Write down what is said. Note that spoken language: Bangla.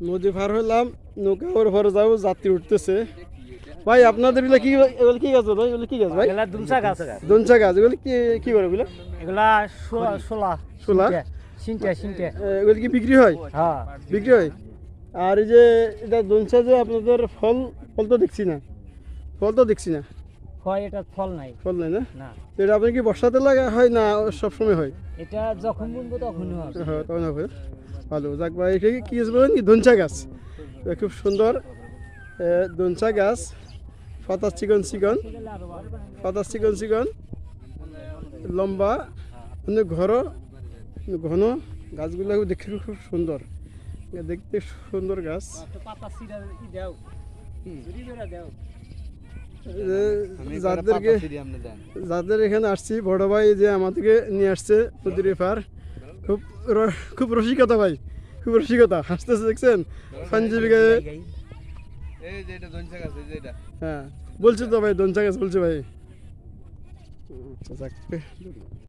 নদী পার হইলাম, নৌকা ওর পারে যাবো, যাত্রী উঠতেছে। ভাই আপনাদের এগুলো কি, এগুলো কি গাছ ভাই? এগুলো কি গাছ ভাই? এগুলা দুমসা গাছ। দনসা গাছ। এগুলো কি কি করে এগুলো? এগুলা শোলা শোলা? সিনটে এগুলো কি বিক্রি হয়? হ্যাঁ বিক্রি হয়। আর এই যে এটা দনসা, যে আপনাদের ফল, ফল তো দেখছি না, ফল তো দেখছি না, হয় এটা ফল নাই ফল নাই না? না, তো এটা আপনার কি বর্ষাতে লাগা হয় না সব সময় হয়? এটা যখন বুনবো তখনই হবে। হ্যাঁ তখন হবে। ভালো, যাক ভাই। এটা কি গাছ বলেন? কি দনসা গাছ? এটা খুব সুন্দর দনসা গাছ। পাতা চিকন চিকন, পাতা চিকন চিকন, লম্বা, অনেক ঘন। গাছগুলো দেখতে খুব সুন্দর, দেখতে সুন্দর গাছ। যাদেরকে, যাদের এখানে আসছি, বড় ভাই যে আমাদেরকে নিয়ে আসছে নদীর পার, খুব খুব রসিকতা ভাই, খুব রসিকতা, হাসতেছে দেখছেন পাঞ্জাবি গায়ে। হ্যাঁ বলছি তো ভাই, দনসা গাছ বলছে ভাই। আচ্ছা, যাক।